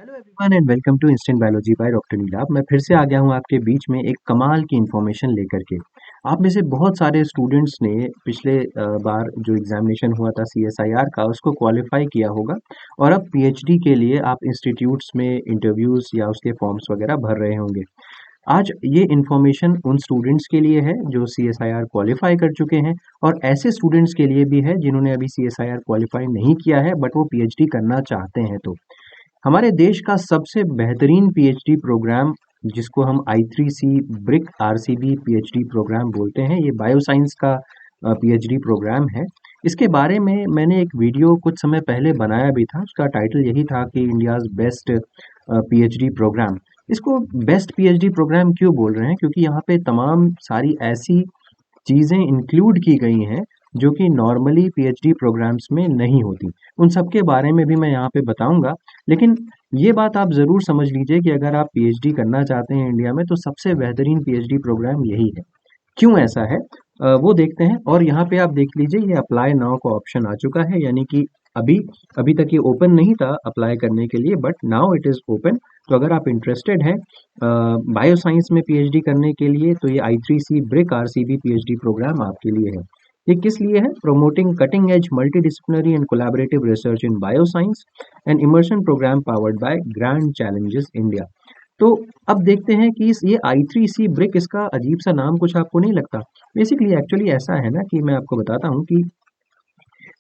Hello everyone and welcome to instant biology by doctor Nilabh. मैं फिर से आ गया हूँ आपके बीच में एक कमाल की इन्फॉर्मेशन लेकर के। आप में से बहुत सारे स्टूडेंट्स ने पिछले बार जो एग्जामिनेशन हुआ था सीएसआईआर का उसको क्वालिफाई किया होगा और अब पीएचडी के लिए आप इंस्टीट्यूट्स में इंटरव्यूज या उसके फॉर्म्स वगैरह भर रहे होंगे। आज ये इन्फॉर्मेशन उन स्टूडेंट्स के लिए है जो सीएसआईआर क्वालिफाई कर चुके हैं और ऐसे स्टूडेंट्स के लिए भी है जिन्होंने अभी सीएसआईआर क्वालिफाई नहीं किया है बट वो पीएचडी करना चाहते हैं। तो हमारे देश का सबसे बेहतरीन पीएचडी प्रोग्राम जिसको हम I3C brick RCB PhD programme बोलते हैं, ये बायोसाइंस का पीएचडी प्रोग्राम है। इसके बारे में मैंने एक वीडियो कुछ समय पहले बनाया भी था। उसका टाइटल यही था कि इंडियाज़ बेस्ट पीएचडी प्रोग्राम। इसको बेस्ट पीएचडी प्रोग्राम क्यों बोल रहे हैं? क्योंकि यहाँ पे तमाम सारी ऐसी चीज़ें इंक्लूड की गई हैं जो कि नॉर्मली पीएचडी प्रोग्राम्स में नहीं होती। उन सब के बारे में भी मैं यहाँ पे बताऊँगा। लेकिन ये बात आप ज़रूर समझ लीजिए कि अगर आप पीएचडी करना चाहते हैं इंडिया में तो सबसे बेहतरीन पीएचडी प्रोग्राम यही है। क्यों ऐसा है? वो देखते हैं। और यहाँ पे आप देख लीजिए ये अप्लाई नाउ का ऑप्शन आ चुका है, यानी कि अभी अभी तक ये ओपन नहीं था अप्लाई करने के लिए, but now it is open. तो अगर आप इंटरेस्टेड हैं बायोसाइंस में पीएचडी करने के लिए तो ये I3C brick RCB PhD programme आपके लिए है। ये किस लिए है? Promoting cutting edge multidisciplinary and collaborative research in bioscience and immersion programme powered by grand challenges India. तो अब देखते हैं कि ये I3C ब्रिक, इसका अजीब सा नाम कुछ आपको नहीं लगता? बेसिकली एक्चुअली ऐसा है ना कि मैं आपको बताता हूँ कि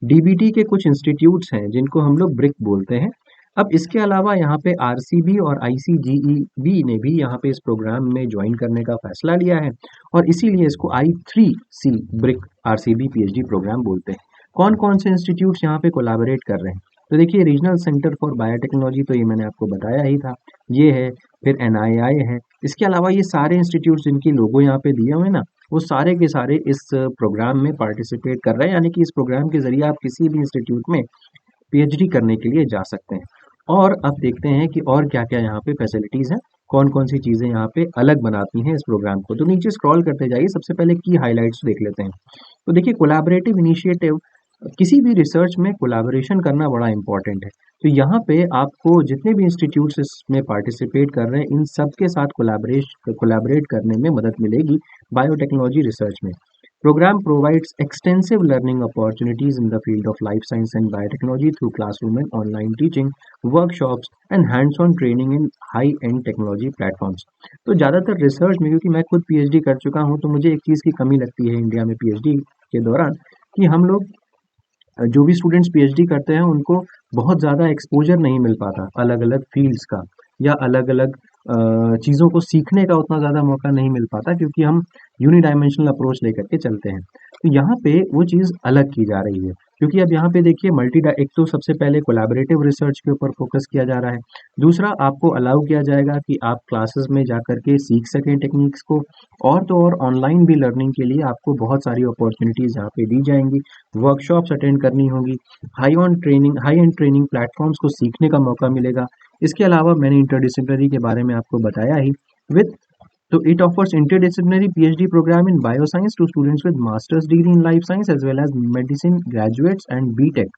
डीबीटी के कुछ इंस्टीट्यूट्स हैं जिनको हम लोग ब्रिक बोलते हैं। अब इसके अलावा यहाँ पे आरसीबी और आईसीजीईबी ने भी यहाँ पे इस प्रोग्राम में ज्वाइन करने का फैसला लिया है और इसीलिए इसको I3C brick RCB PhD programme बोलते हैं। कौन कौन से इंस्टीट्यूट्स यहाँ पे कोलैबोरेट कर रहे हैं? तो देखिए, रीजनल सेंटर फॉर बायोटेक्नोलॉजी तो ये मैंने आपको बताया ही था, ये है। फिर एनआईआई है। इसके अलावा ये सारे इंस्टीट्यूट्स जिनकी लोगो यहाँ पे दिए हुए हैं ना, वो सारे के सारे इस प्रोग्राम में पार्टिसिपेट कर रहे हैं, यानी कि इस प्रोग्राम के जरिए आप किसी भी इंस्टीट्यूट में पीएचडी करने के लिए जा सकते हैं। और अब देखते हैं कि और क्या क्या यहाँ पे फैसिलिटीज़ हैं, कौन कौन सी चीज़ें यहाँ पे अलग बनाती हैं इस प्रोग्राम को। तो नीचे स्क्रॉल करते जाइए, सबसे पहले की हाइलाइट्स देख लेते हैं। तो देखिए, कोलैबोरेटिव इनिशिएटिव, किसी भी रिसर्च में कोलैबोरेशन करना बड़ा इंपॉर्टेंट है। तो यहाँ पे आपको जितने भी इंस्टीट्यूट्स इसमें पार्टिसिपेट कर रहे हैं इन सब के साथ कोलैबोरेट करने में मदद मिलेगी बायोटेक्नोलॉजी रिसर्च में। Program provides extensive learning opportunities in the field of life science and biotechnology through classroom and online teaching, workshops and hands-on training in high-end technology platforms। तो ज़्यादातर रिसर्च में, क्योंकि मैं खुद पीएचडी कर चुका हूँ, तो मुझे एक चीज़ की कमी लगती है इंडिया में पीएचडी के दौरान कि हम लोग जो भी स्टूडेंट्स पीएचडी करते हैं उनको बहुत ज़्यादा एक्सपोजर नहीं मिल पाता अलग अलग फील्ड्स का, या अलग अलग चीज़ों को सीखने का उतना ज़्यादा मौका नहीं मिल पाता, क्योंकि हम यूनिडायमेंशनल अप्रोच लेकर के चलते हैं। तो यहाँ पे वो चीज़ अलग की जा रही है, क्योंकि अब यहाँ पे देखिए एक तो सबसे पहले कोलैबोरेटिव रिसर्च के ऊपर फोकस किया जा रहा है। दूसरा, आपको अलाउ किया जाएगा कि आप क्लासेस में जा कर के सीख सकें टेक्निक्स को, और तो और ऑनलाइन भी लर्निंग के लिए आपको बहुत सारी अपॉर्चुनिटीज़ यहाँ पे दी जाएंगी। वर्कशॉप्स अटेंड करनी होगी, हाई एंड ट्रेनिंग प्लेटफॉर्म्स को सीखने का मौका मिलेगा। इसके अलावा मैंने इंटरडिसिप्लिनरी के बारे में आपको बताया ही। विद तो it offers interdisciplinary PhD programme in bioscience to students with masters degree in life science as well as medicine graduates and BTech.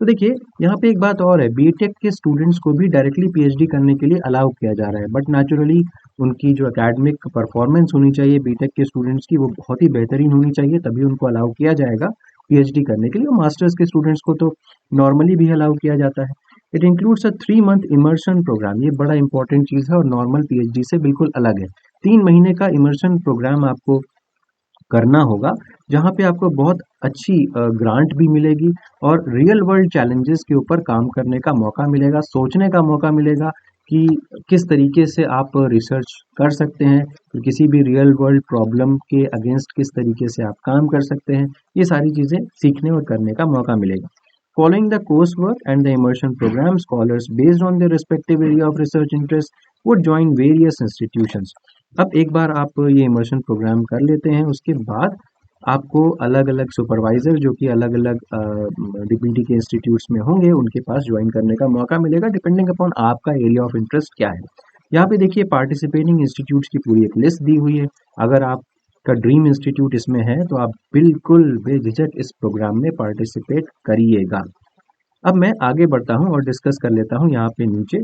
तो देखिए, यहाँ पे एक बात और है, बीटेक के स्टूडेंट्स को भी डायरेक्टली पीएचडी करने के लिए अलाउ किया जा रहा है, बट नेचुरली उनकी जो एकेडमिक परफॉर्मेंस होनी चाहिए बीटेक के स्टूडेंट्स की, वो बहुत ही बेहतरीन होनी चाहिए, तभी उनको अलाउ किया जाएगा पीएचडी करने के लिए। और मास्टर्स के स्टूडेंट्स को तो नॉर्मली भी अलाउ किया जाता है। It includes a 3 month immersion programme. ये बड़ा इंपॉर्टेंट चीज़ है और नॉर्मल पीएचडी से बिल्कुल अलग है। 3 महीने का इमर्शन प्रोग्राम आपको करना होगा, जहाँ पे आपको बहुत अच्छी ग्रांट भी मिलेगी और रियल वर्ल्ड चैलेंजेस के ऊपर काम करने का मौका मिलेगा, सोचने का मौका मिलेगा कि किस तरीके से आप रिसर्च कर सकते हैं, किसी भी रियल वर्ल्ड प्रॉब्लम के अगेंस्ट किस तरीके से आप काम कर सकते हैं। ये सारी चीज़ें सीखने और करने का मौका मिलेगा। Following the coursework and the immersion program, scholars based on their respective area of research interest would join various institutions। अब एक बार आप ये इमर्शन प्रोग्राम कर लेते हैं, उसके बाद आपको अलग अलग सुपरवाइजर जो कि अलग अलग डीपीटी के इंस्टीट्यूट्स में होंगे उनके पास ज्वाइन करने का मौका मिलेगा, डिपेंडिंग अपॉन आपका एरिया ऑफ इंटरेस्ट क्या है। यहाँ पे देखिए, पार्टिसिपेटिंग इंस्टीट्यूट्स की पूरी एक लिस्ट दी हुई है। अगर आपका ड्रीम इंस्टीट्यूट इसमें है तो आप बिल्कुल बेझिझक इस प्रोग्राम में पार्टिसिपेट करिएगा। अब मैं आगे बढ़ता हूँ और डिस्कस कर लेता हूँ यहाँ पे नीचे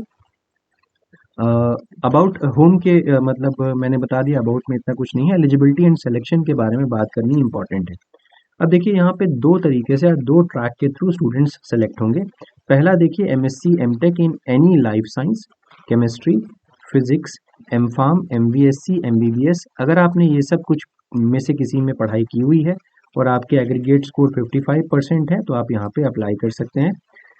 अबाउट होम के मतलब मैंने बता दिया, अबाउट में इतना कुछ नहीं है। एलिजिबिलिटी एंड सिलेक्शन के बारे में बात करनी इंपॉर्टेंट है। अब देखिए यहाँ पे दो तरीके से या दो ट्रैक के थ्रू स्टूडेंट्स सेलेक्ट होंगे। पहला देखिए MSc MTech in any life science, chemistry, physics, M pharm, MBSc, MBBS. अगर आपने ये सब कुछ में से किसी में पढ़ाई की हुई है और आपके एग्रीगेट स्कोर 55% है तो आप यहाँ पे अप्लाई कर सकते हैं।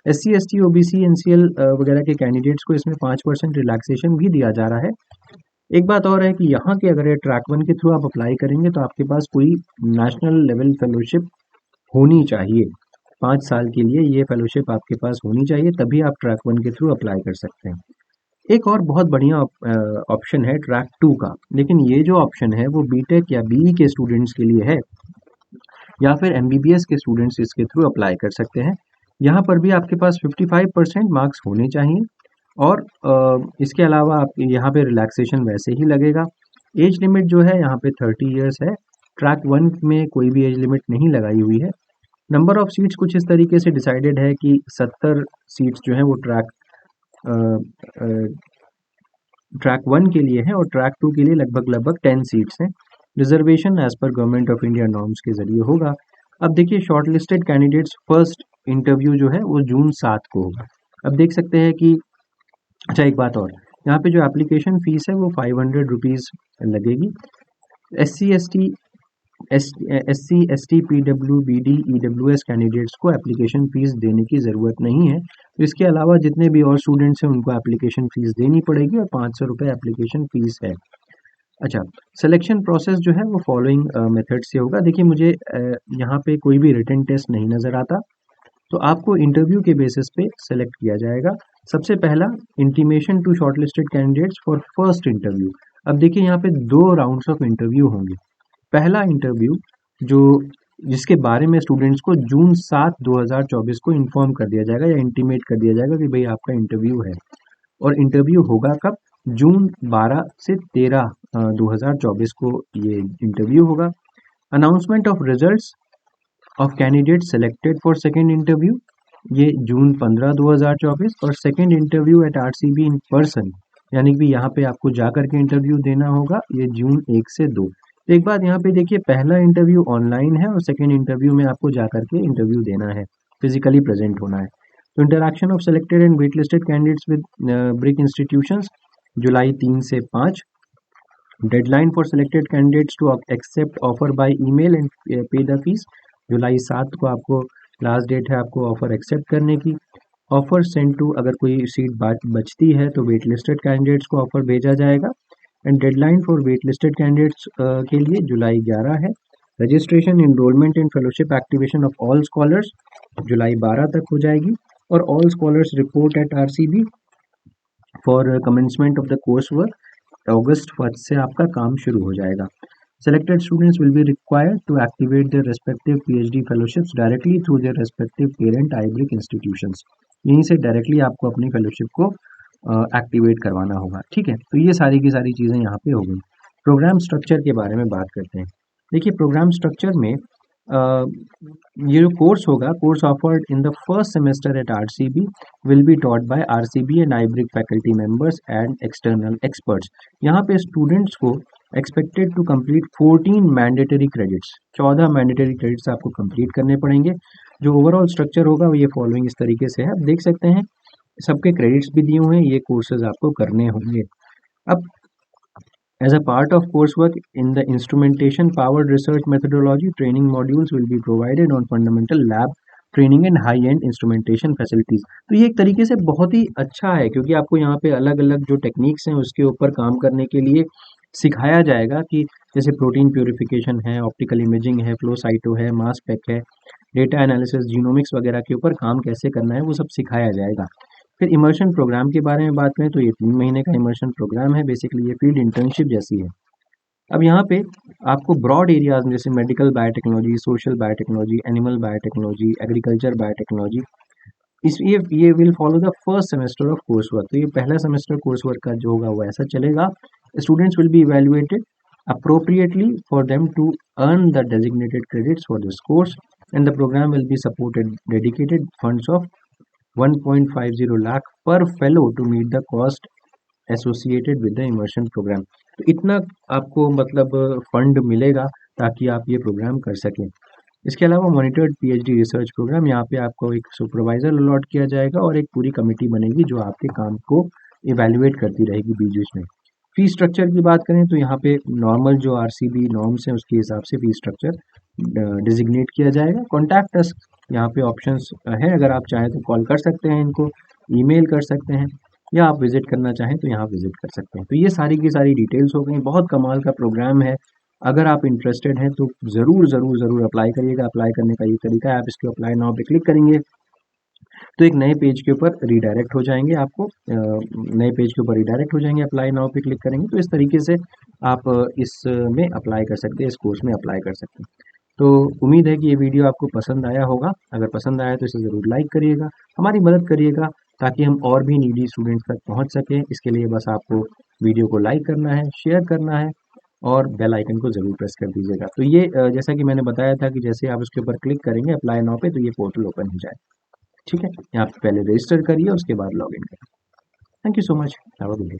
SC ST OBC NCL वगैरह के कैंडिडेट्स को इसमें 5% रिलैक्सेशन भी दिया जा रहा है। एक बात और है कि यहाँ के अगर ये ट्रैक वन के थ्रू आप अप्लाई करेंगे तो आपके पास कोई नेशनल लेवल फेलोशिप होनी चाहिए। 5 साल के लिए ये फेलोशिप आपके पास होनी चाहिए, तभी आप ट्रैक वन के थ्रू अप्लाई कर सकते हैं। एक और बहुत बढ़िया ऑप्शन है ट्रैक टू का, लेकिन ये जो ऑप्शन है वो बीटेक या बीई के स्टूडेंट्स के लिए है, या फिर एमबीबीएस के स्टूडेंट्स इसके थ्रू अप्लाई कर सकते हैं। यहाँ पर भी आपके पास 55% मार्क्स होने चाहिए और इसके अलावा आप यहाँ पे रिलैक्सेशन वैसे ही लगेगा। एज लिमिट जो है यहाँ पे 30 इयर्स है। ट्रैक वन में कोई भी एज लिमिट नहीं लगाई हुई है। नंबर ऑफ सीट्स कुछ इस तरीके से डिसाइडेड है कि 70 सीट्स जो है वो ट्रैक वन के लिए है और ट्रैक टू के लिए लगभग 10 सीट्स हैं। Reservation as per government of India norms के जरिए होगा। अब देखिए शॉर्टलिस्टेड कैंडिडेट्स फर्स्ट इंटरव्यू जो है वो जून 7 को होगा। अब देख सकते हैं कि अच्छा एक बात और, यहाँ पे जो एप्लीकेशन फीस है वो 500 रुपीज़ लगेगी। SC ST PW BD EWS candidates को एप्लीकेशन फ़ीस देने की ज़रूरत नहीं है। तो इसके अलावा जितने भी और स्टूडेंट्स हैं उनको एप्लीकेशन फ़ीस देनी पड़ेगी और 500 रुपये एप्लीकेशन फ़ीस है। अच्छा, सिलेक्शन प्रोसेस जो है वो फॉलोइंग मेथड से होगा। देखिए मुझे यहाँ पे कोई भी रिटन टेस्ट नहीं नज़र आता, तो आपको इंटरव्यू के बेसिस पे सेलेक्ट किया जाएगा। सबसे पहला intimation to shortlisted candidates for first interview. अब देखिए यहाँ पे 2 राउंड्स ऑफ इंटरव्यू होंगे। पहला इंटरव्यू जो जिसके बारे में स्टूडेंट्स को जून 7 2024 को इन्फॉर्म कर दिया जाएगा या इंटीमेट कर दिया जाएगा कि भाई आपका इंटरव्यू है, और इंटरव्यू होगा कब, जून 12 से 13 2024 को ये इंटरव्यू होगा। Announcement of results of candidate selected for second interview, ये जून 15 2024, और second interview at RCB in person, यानी कि यहाँ पे आपको जा करके इंटरव्यू देना होगा, ये जून 1 से 2। तो एक बात यहाँ पे देखिए, पहला इंटरव्यू ऑनलाइन है और सेकेंड इंटरव्यू में आपको जा करके इंटरव्यू देना है, फिजिकली प्रेजेंट होना है। तो interaction of selected and wait listed candidates with BRIC institutions, July 3 से 5। Deadline for selected candidates to accept offer by email and pay the fees, July 7 को आपको लास्ट डेट है आपको ऑफर एक्सेप्ट करने की। ऑफर सेंड टू, अगर कोई seat बचती है तो वेट लिस्टेड कैंडिडेट्स को ऑफर भेजा जाएगा। And deadline for wait listed candidates के लिए जुलाई 11 है। Registration, enrollment and fellowship activation of all scholars July 12 तक हो जाएगी। और all scholars report at RCB for commencement of the course work, August 1 से आपका काम शुरू हो जाएगा। Selected students will be required to activate their respective PhD fellowships directly through their respective parent IBRIC institutions। यहीं से डायरेक्टली आपको अपनी फेलोशिप को एक्टिवेट करवाना होगा। ठीक है, तो ये सारी की सारी चीज़ें यहाँ पे हो गई। प्रोग्राम स्ट्रक्चर के बारे में बात करते हैं। देखिए प्रोग्राम स्ट्रक्चर में ये जो कोर्स होगा, course offered in the first semester at RCB will be taught by RCB and IBRIC faculty members and external experts. यहाँ पे स्टूडेंट्स को expected to complete 14 mandatory credits, 14 mandatory credits आपको complete करने पड़ेंगे। जो ओवरऑल स्ट्रक्चर होगा वो ये फॉलोइंग इस तरीके से है, आप देख सकते हैं सबके क्रेडिट्स भी दिए हुए हैं, ये कोर्सेज आपको करने होंगे। अब as a part of coursework in the instrumentation powered research methodology, training modules will be provided on fundamental lab training and high and instrumentation facilities. तो ये एक तरीके से बहुत ही अच्छा है, क्योंकि आपको यहाँ पे अलग अलग जो टेक्निक्स हैं उसके ऊपर काम करने के लिए सिखाया जाएगा, कि जैसे प्रोटीन प्योरिफिकेशन है, ऑप्टिकल इमेजिंग है, फ्लो साइटो है, मास स्पेक है, डेटा एनालिसिस, जीनोमिक्स वगैरह के ऊपर काम कैसे करना है वो सब सिखाया जाएगा। फिर इमर्शन प्रोग्राम के बारे में बात करें तो ये 3 महीने का इमर्शन प्रोग्राम है, बेसिकली ये फील्ड इंटर्नशिप जैसी है। अब यहाँ पे आपको ब्रॉड एरियाज में जैसे medical biotechnology, social biotechnology, animal biotechnology, agriculture biotechnology, इस ये will follow the first semester of course work. तो ये पहला सेमेस्टर कोर्स वर्क का जो होगा वो ऐसा चलेगा। Students will be evaluated appropriately for them to earn the designated credits for this course, and the program will be supported dedicated funds of 1.50 lakh per fellow to meet the cost associated with the immersion programme. तो इतना आपको मतलब fund मिलेगा ताकि आप ये programme कर सकें। इसके अलावा मॉनिटर्ड पीएचडी रिसर्च प्रोग्राम, यहाँ पे आपको एक सुपरवाइजर अलॉट किया जाएगा और एक पूरी कमेटी बनेगी जो आपके काम को इवैल्यूएट करती रहेगी बीच बीच में। फी स्ट्रक्चर की बात करें तो यहाँ पे नॉर्मल जो आरसीबी नॉर्म्स हैं उसके हिसाब से फी स्ट्रक्चर डिजिग्नेट किया जाएगा। कॉन्टैक्ट अस, यहाँ पे ऑप्शंस है, अगर आप चाहें तो कॉल कर सकते हैं इनको, ईमेल कर सकते हैं, या आप विजिट करना चाहें तो यहाँ विजिट कर सकते हैं। तो ये सारी की सारी डिटेल्स हो गई। बहुत कमाल का प्रोग्राम है। अगर आप इंटरेस्टेड हैं तो ज़रूर ज़रूर ज़रूर अप्लाई करिएगा। अप्लाई करने का ये तरीका है, आप इसके अप्लाई नाउ पे क्लिक करेंगे तो एक नए पेज के ऊपर रीडायरेक्ट हो जाएंगे। आपको नए पेज के ऊपर रीडायरेक्ट हो जाएंगे, अप्लाई नाउ पे क्लिक करेंगे तो इस तरीके से आप इसमें अप्लाई कर सकते हैं, इस कोर्स में अप्लाई कर सकते हैं। तो उम्मीद है कि ये वीडियो आपको पसंद आया होगा। अगर पसंद आया तो इसे ज़रूर लाइक करिएगा, हमारी मदद करिएगा ताकि हम और भी नीडी स्टूडेंट्स तक पहुंच सकें। इसके लिए बस आपको वीडियो को लाइक करना है, शेयर करना है और बेल आइकन को ज़रूर प्रेस कर दीजिएगा। तो ये जैसा कि मैंने बताया था कि जैसे आप इसके ऊपर क्लिक करेंगे अप्लाई नाउ पे तो ये पोर्टल ओपन हो जाए। ठीक है, यहाँ पे पहले रजिस्टर करिए उसके बाद लॉगिन करिए। Thank you so much, have a good day.